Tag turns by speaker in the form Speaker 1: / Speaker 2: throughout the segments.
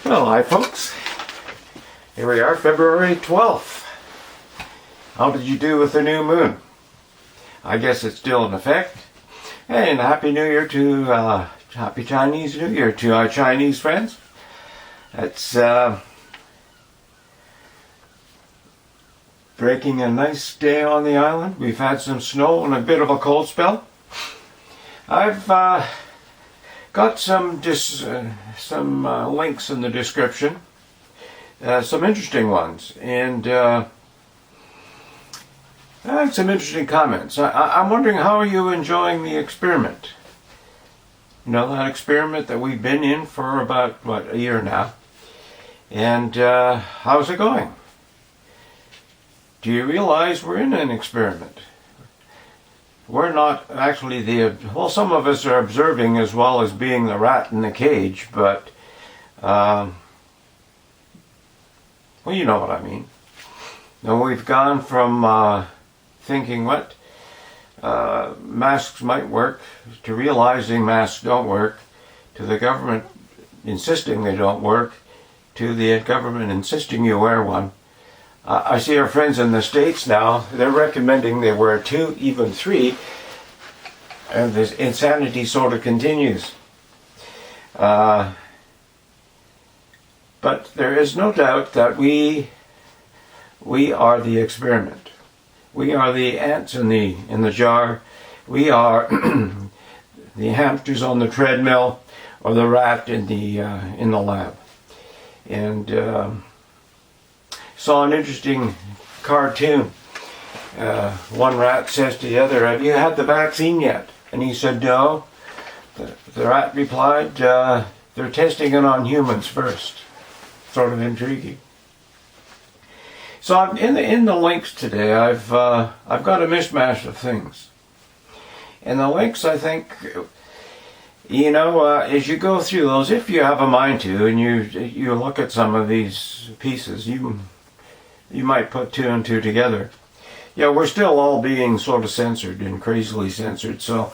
Speaker 1: Well, hi folks. Here we are, February 12th. How did you do with the new moon? I guess it's still in effect. And Happy New Year to, Happy Chinese New Year to our Chinese friends. It's breaking a nice day on the island. We've had some snow and a bit of a cold spell. I've got some links in the description, some interesting ones, and some interesting comments. I'm wondering, how are you enjoying the experiment? You know, that experiment that we've been in for about, a year now. And how's it going? Do you realize we're in an experiment? We're not actually some of us are observing as well as being the rat in the cage, but, well, you know what I mean. Now, we've gone from thinking masks might work, to realizing masks don't work, to the government insisting they don't work, to the government insisting you wear one. I see our friends in the States now, they're recommending they wear 2, even 3, and this insanity sort of continues. But there is no doubt that we are the experiment. We are the ants in the jar. We are the hamsters on the treadmill, or the rat in the lab. And saw an interesting cartoon. One rat says to the other, "Have you had the vaccine yet?" And he said, "No." The rat replied, "They're testing it on humans first." Sort of intriguing. So in the links today, I've got a mishmash of things. And the links, I think, you know, as you go through those, if you have a mind to, and you look at some of these pieces, you might put 2 and 2 together. Yeah, we're still all being sort of censored and crazily censored, so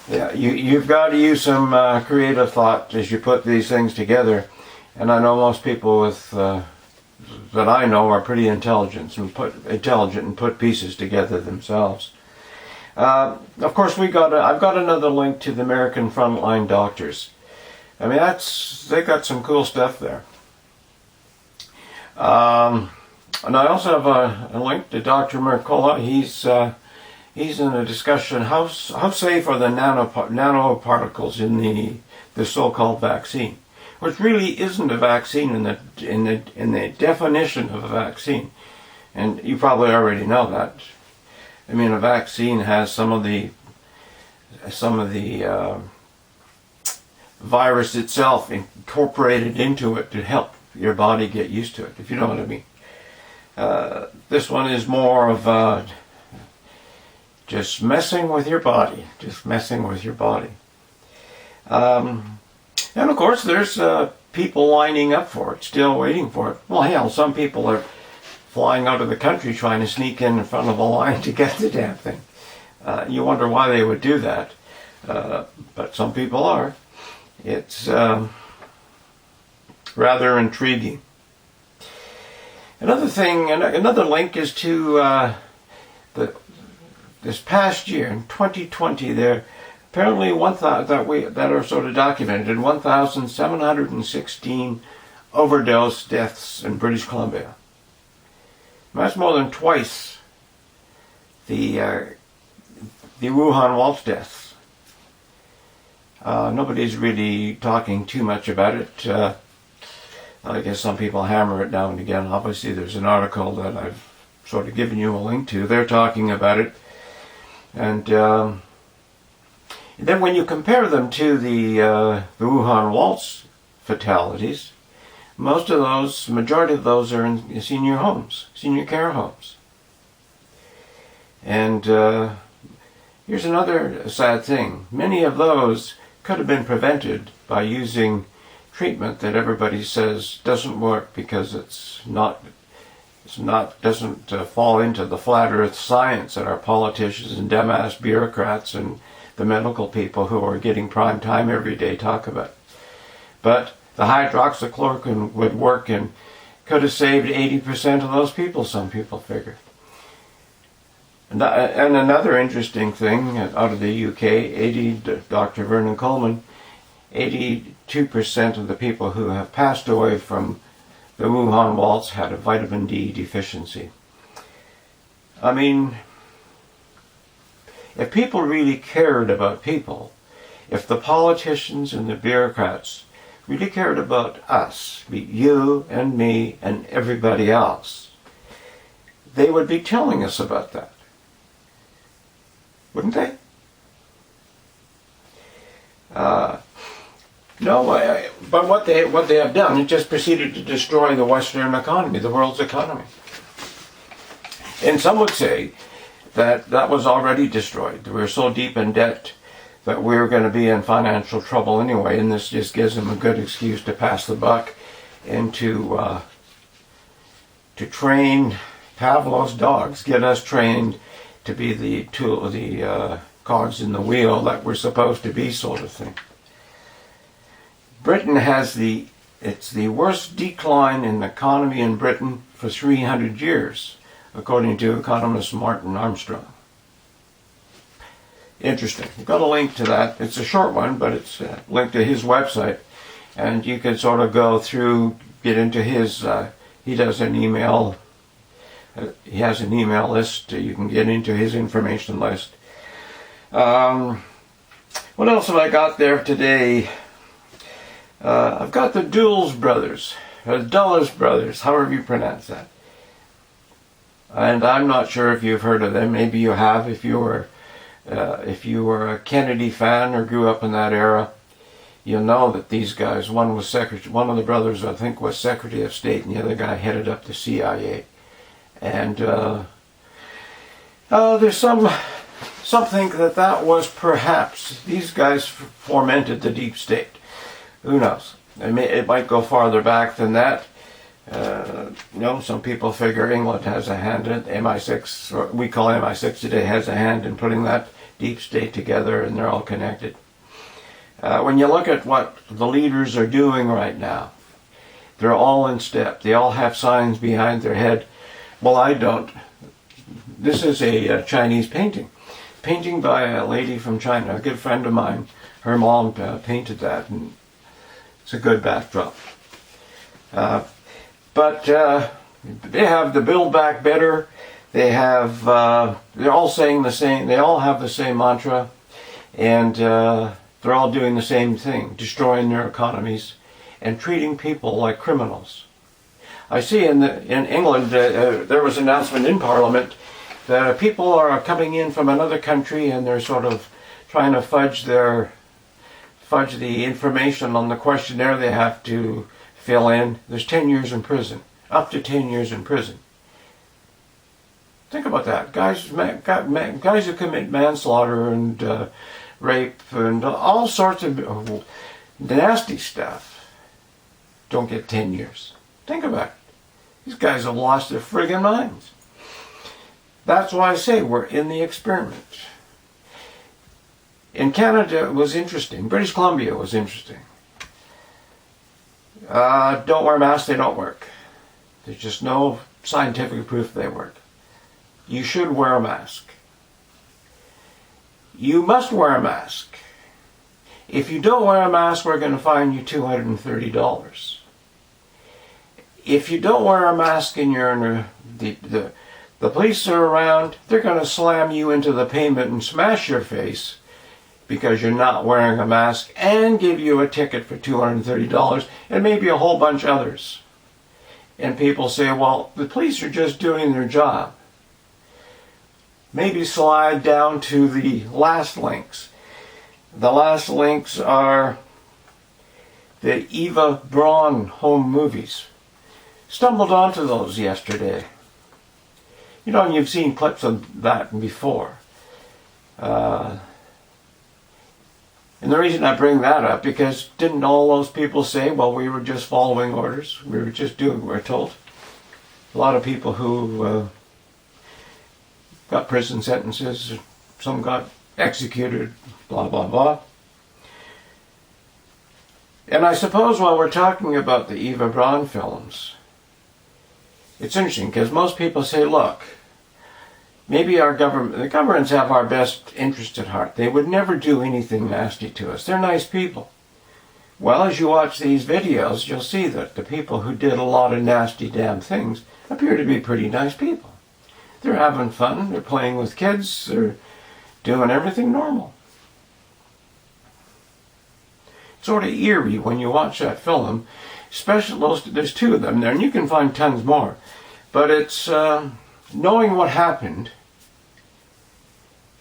Speaker 1: yeah, you've got to use some creative thought as you put these things together. And I know most people that I know are pretty intelligent and put pieces together themselves. Of course, I've got another link to the American Frontline doctors. I mean, they got some cool stuff there. And I also have a link to Dr. Mercola. He's in a discussion, how safe are the nanoparticles in the so-called vaccine, which really isn't a vaccine in the definition of a vaccine. And you probably already know that. I mean, a vaccine has some of the virus itself incorporated into it to help your body get used to it, if you know what I mean. This one is more of just messing with your body. And of course, there's people lining up for it, still waiting for it. Well, hell, some people are flying out of the country trying to sneak in front of a line to get the damn thing. You wonder why they would do that. But some people are. It's rather intriguing. Another thing, another link is to this past year, in 2020, there apparently that are sort of documented, 1,716 overdose deaths in British Columbia. That's more than twice the Wuhan waltz deaths. Nobody's really talking too much about it. I guess some people hammer it now and again. Obviously, there's an article that I've sort of given you a link to. They're talking about it. And then when you compare them to the Wuhan waltz fatalities, majority of those are in senior care homes. And here's another sad thing. Many of those could have been prevented by using treatment that everybody says doesn't work because doesn't fall into the flat earth science that our politicians and dumbass bureaucrats and the medical people who are getting prime time every day talk about. But the hydroxychloroquine would work and could have saved 80% of those people, some people figure. And another interesting thing out of the UK, Dr. Vernon Coleman, 82% of the people who have passed away from the Wuhan waltz had a vitamin D deficiency. I mean, if people really cared about people, if the politicians and the bureaucrats really cared about us, you and me and everybody else, they would be telling us about that. Wouldn't they? No, but what they have done is just proceeded to destroy the Western economy, the world's economy. And some would say that that was already destroyed. We're so deep in debt that we're going to be in financial trouble anyway, and this just gives them a good excuse to pass the buck and to train Pavlov's dogs, get us trained to be the tool, the cogs in the wheel that we're supposed to be, sort of thing. Britain has it's the worst decline in the economy in Britain for 300 years, according to economist Martin Armstrong. Interesting. We've got a link to that. It's a short one, but it's linked to his website, and you can sort of go through, get into his, he does an email, he has an email list, you can get into his information list. What else have I got there today? I've got the Dulles brothers, or Dulles brothers, however you pronounce that. And I'm not sure if you've heard of them. Maybe you have if you were a Kennedy fan or grew up in that era. You'll know that these guys, one of the brothers I think was Secretary of State, and the other guy headed up the CIA. And there's some think that was perhaps these guys fomented the deep state. Who knows? It might go farther back than that. Some people figure England has a hand in it. MI6, or we call MI6 today, has a hand in putting that deep state together, and they're all connected. When you look at what the leaders are doing right now, they're all in step. They all have signs behind their head. Well, I don't. This is a Chinese painting by a lady from China, a good friend of mine. Her mom painted that, and it's a good backdrop. But they have the Build Back Better. They have, they're all saying the same, they all have the same mantra, and they're all doing the same thing, destroying their economies and treating people like criminals. I see in England, there was an announcement in Parliament that people are coming in from another country and they're sort of trying to fudge the information on the questionnaire they have to fill in. There's 10 years in prison, up to 10 years in prison. Think about that. Guys who commit manslaughter and rape and all sorts of nasty stuff don't get 10 years. Think about it. These guys have lost their friggin' minds. That's why I say we're in the experiment. In Canada, it was interesting. British Columbia was interesting. Don't wear masks, they don't work. There's just no scientific proof they work. You should wear a mask. You must wear a mask. If you don't wear a mask, we're going to fine you $230. If you don't wear a mask and you're in the police are around, they're going to slam you into the pavement and smash your face because you're not wearing a mask, and give you a ticket for $230 and maybe a whole bunch others. And people say, well, the police are just doing their job. Maybe slide down to the last links. The last links are the Eva Braun home movies. Stumbled onto those yesterday. You know, you've seen clips of that before. And the reason I bring that up, because didn't all those people say, well, we were just following orders, we were just doing what we were told? A lot of people who got prison sentences, some got executed, blah, blah, blah. And I suppose while we're talking about the Eva Braun films, it's interesting because most people say, look, maybe the governments have our best interest at heart. They would never do anything nasty to us. They're nice people. Well, as you watch these videos, you'll see that the people who did a lot of nasty damn things appear to be pretty nice people. They're having fun, they're playing with kids, they're doing everything normal. It's sort of eerie when you watch that film, especially there's two of them there, and you can find tons more. But it's knowing what happened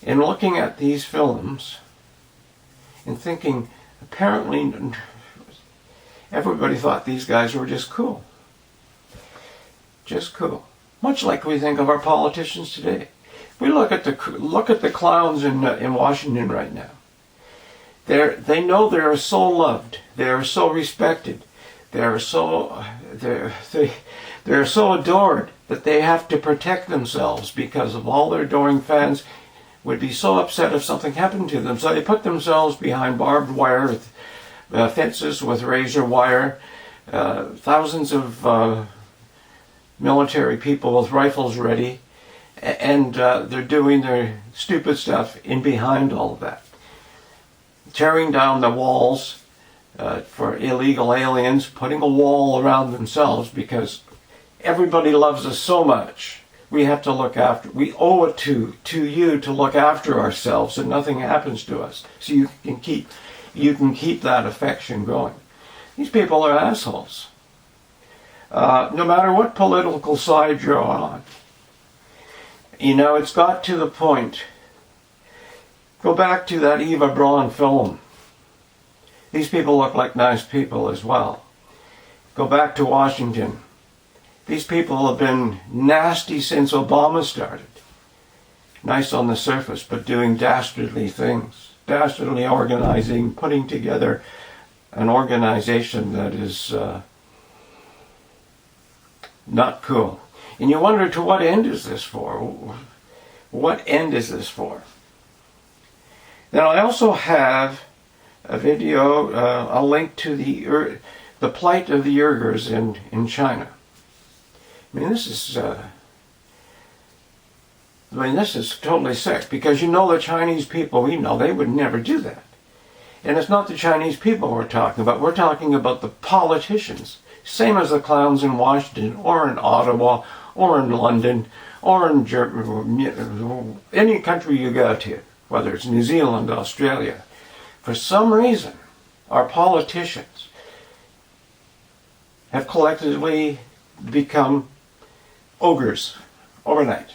Speaker 1: and looking at these films and thinking, apparently everybody thought these guys were just cool. Just cool. Much like we think of our politicians today. We look at the clowns in Washington right now. They know they are so loved. They are so respected. They're so adored that they have to protect themselves because of all their adoring fans would be so upset if something happened to them. So they put themselves behind barbed wire fences with razor wire. Thousands of military people with rifles ready. And they're doing their stupid stuff in behind all of that. Tearing down the walls for illegal aliens, putting a wall around themselves because everybody loves us so much. We have to look after, we owe it to you to look after ourselves and nothing happens to us. So you can keep that affection going. These people are assholes. No matter what political side you're on. You know, it's got to the point. Go back to that Eva Braun film. These people look like nice people as well. Go back to Washington. These people have been nasty since Obama started. Nice on the surface, but doing dastardly things. Dastardly organizing, putting together an organization that is not cool. And you wonder, to what end is this for? What end is this for? Then I also have a video, a link to the plight of the Uyghurs in China. I mean, this is totally sick, because you know the Chinese people, we know they would never do that. And it's not the Chinese people we're talking about. We're talking about the politicians. Same as the clowns in Washington, or in Ottawa, or in London, or in Germany, any country you go to, whether it's New Zealand, Australia. For some reason, our politicians have collectively become ogres overnight.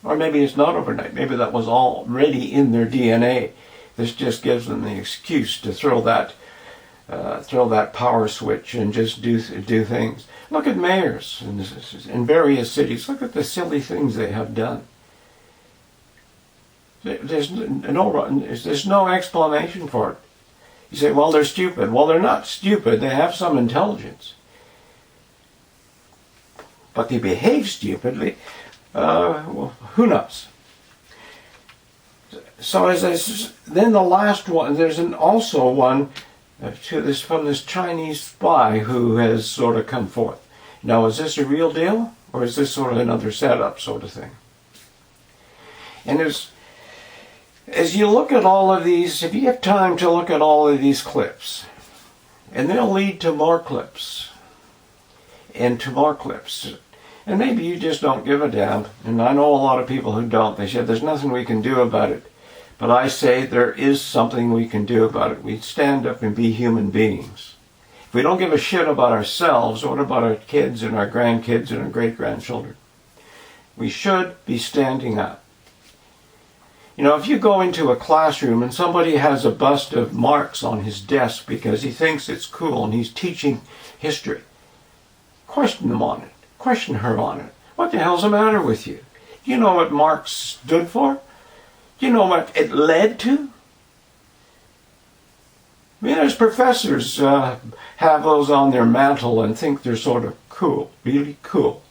Speaker 1: Or maybe it's not overnight. Maybe that was already in their DNA. This just gives them the excuse to throw that power switch and just do things. Look at mayors in various cities. Look at the silly things they have done. There's no explanation for it. You say, well, they're stupid. Well, they're not stupid. They have some intelligence. But they behave stupidly. Well, who knows? So then the last one, there's also one from this Chinese spy who has sort of come forth. Now, is this a real deal, or is this sort of another setup sort of thing? And as you look at all of these, if you have time to look at all of these clips, and they'll lead to more clips, and to more clips, and maybe you just don't give a damn, and I know a lot of people who don't. They say there's nothing we can do about it. But I say there is something we can do about it. We stand up and be human beings. If we don't give a shit about ourselves, what about our kids and our grandkids and our great-grandchildren? We should be standing up. You know, if you go into a classroom and somebody has a bust of Marx on his desk because he thinks it's cool and he's teaching history, question him on it. Question her on it. What the hell's the matter with you? Do you know what Marx stood for? Do you know what it led to? I mean, there's professors have those on their mantle and think they're sort of cool, really cool.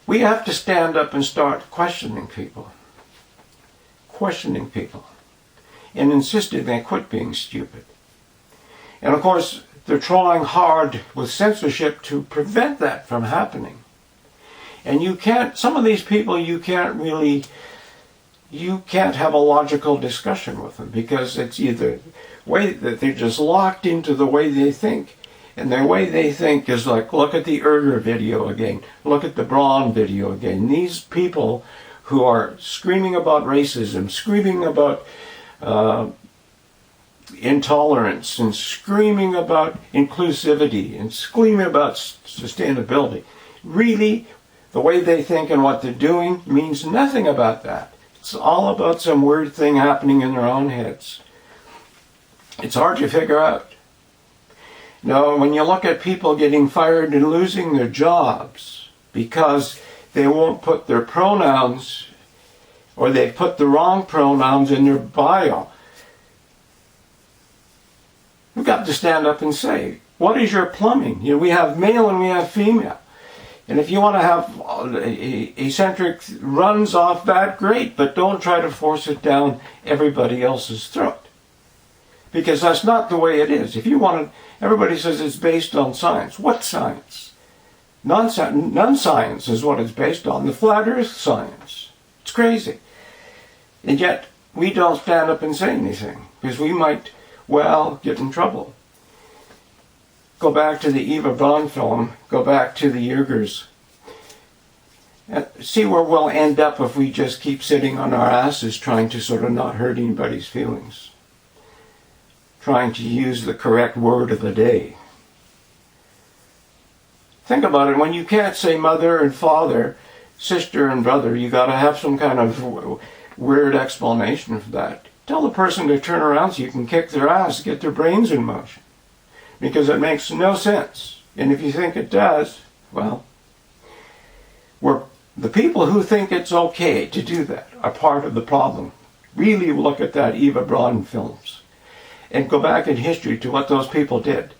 Speaker 1: We have to stand up and start questioning people. Questioning people. And insisting they quit being stupid. And of course, they're trying hard with censorship to prevent that from happening. And you can't, some of these people, you can't have a logical discussion with them, because it's either way that they're just locked into the way they think. And the way they think is like, look at the Uyghur video again, look at the Braun video again. These people who are screaming about racism, screaming about intolerance, and screaming about inclusivity, and screaming about sustainability, really, the way they think and what they're doing means nothing about that. It's all about some weird thing happening in their own heads. It's hard to figure out. No, when you look at people getting fired and losing their jobs because they won't put their pronouns, or they put the wrong pronouns in their bio, we've got to stand up and say, what is your plumbing? You know, we have male and we have female. And if you want to have eccentric runs off that, great, but don't try to force it down everybody else's throat. Because that's not the way it is. If you want to, everybody says it's based on science. What science? Non-science is what it's based on. The flat earth science. It's crazy. And yet, we don't stand up and say anything, because we might, well, get in trouble. Go back to the Eva Braun film, go back to the Uyghurs. See where we'll end up if we just keep sitting on our asses trying to sort of not hurt anybody's feelings. Trying to use the correct word of the day. Think about it, when you can't say mother and father, sister and brother, you got to have some kind of weird explanation for that. Tell the person to turn around so you can kick their ass, get their brains in motion. Because it makes no sense. And if you think it does, well, the people who think it's okay to do that are part of the problem. Really look at that Eva Braun films and go back in history to what those people did.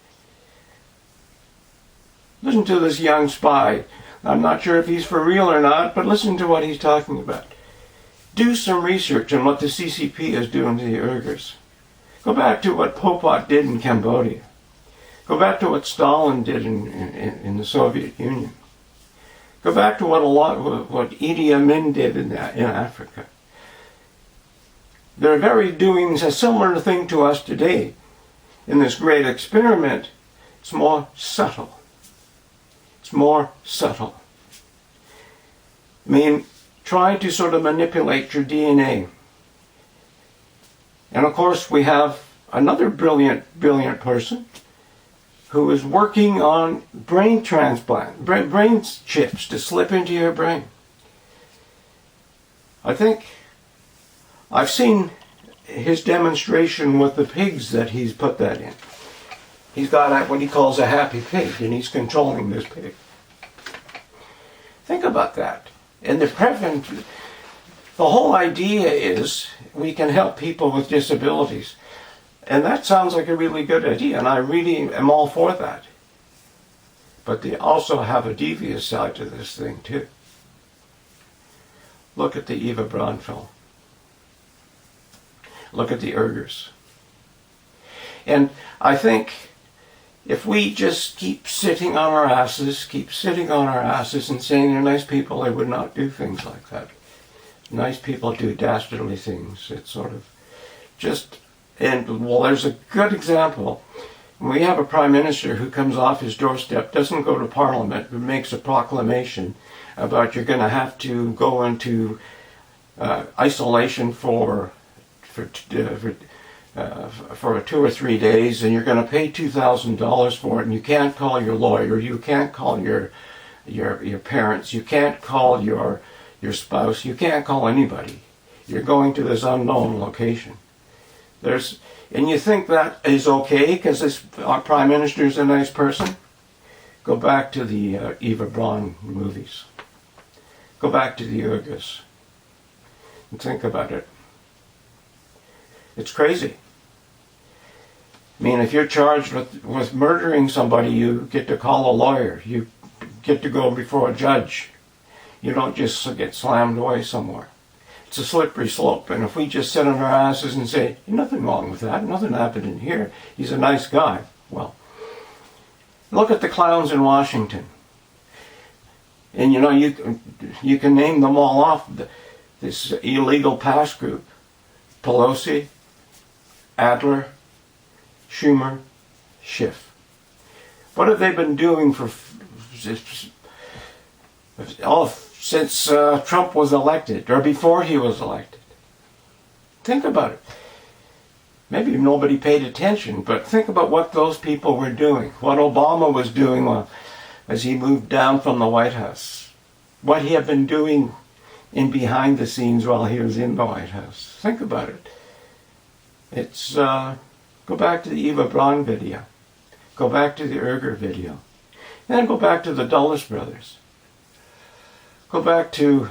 Speaker 1: Listen to this young spy. I'm not sure if he's for real or not, but listen to what he's talking about. Do some research on what the CCP is doing to the Uyghurs. Go back to what Pol Pot did in Cambodia. Go back to what Stalin did in the Soviet Union. Go back to what Idi Amin did in Africa. They're doing a similar thing to us today. In this great experiment, it's more subtle. It's more subtle. I mean, trying to sort of manipulate your DNA. And of course, we have another brilliant person who is working on brain transplant, brain chips to slip into your brain. I think I've seen his demonstration with the pigs that he's put that in. He's got what he calls a happy pig, and he's controlling this pig. Think about that. And the whole idea is we can help people with disabilities. And that sounds like a really good idea, and I really am all for that. But they also have a devious side to this thing, too. Look at the Eva Braun film. Look at the Uyghurs. And I think if we just keep sitting on our asses and saying they're nice people, they would not do things like that. Nice people do dastardly things. It's sort of just... And, well, there's a good example. We have a prime minister who comes off his doorstep, doesn't go to parliament, but makes a proclamation about you're going to have to go into isolation for 2 or 3 days, and you're going to pay $2,000 for it, and you can't call your lawyer, you can't call your parents, you can't call your spouse, you can't call anybody. You're going to this unknown location. And you think that is okay because our prime minister is a nice person? Go back to the Eva Braun movies. Go back to the Uyghurs and think about it. It's crazy. I mean, if you're charged with murdering somebody, you get to call a lawyer. You get to go before a judge. You don't just get slammed away somewhere. it's a slippery slope. And if we just sit on our asses and say, nothing wrong with that, nothing happened in here, he's a nice guy. Well, look at the clowns in Washington. And you know, you can name them all off. This illegal pass group. Pelosi, Adler, Schumer, Schiff. What have they been doing since Trump was elected, or before he was elected? Think about it. Maybe nobody paid attention, but think about what those people were doing, what Obama was doing as he moved down from the White House, what he had been doing in behind the scenes while he was in the White House. Think about it. It's, go back to the Eva Braun video. Go back to the Uyghur video. Then go back to the Dulles brothers. Go back to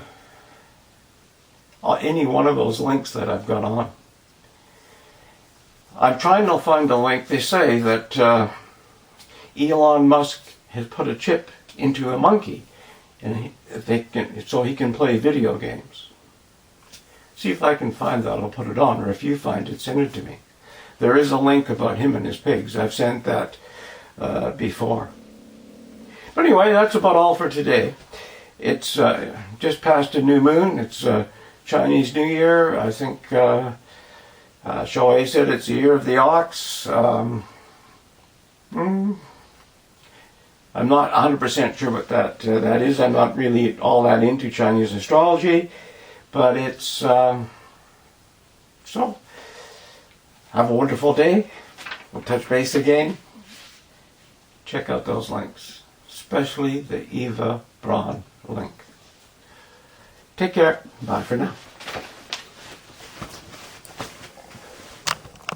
Speaker 1: any one of those links that I've got on. I'm trying to find a link. They say that Elon Musk has put a chip into a monkey and so he can play video games. See if I can find that, I'll put it on, or if you find it, send it to me. There is a link about him and his pigs. I've sent that before. But anyway, that's about all for today. It's just past a new moon. It's Chinese New Year. I think Shoei said it's the year of the ox. I'm not 100% sure what that is. I'm not really all that into Chinese astrology, but it's so. Have a wonderful day. We'll touch base again. Check out those links, especially the Eva Braun link. Take care. Bye for now.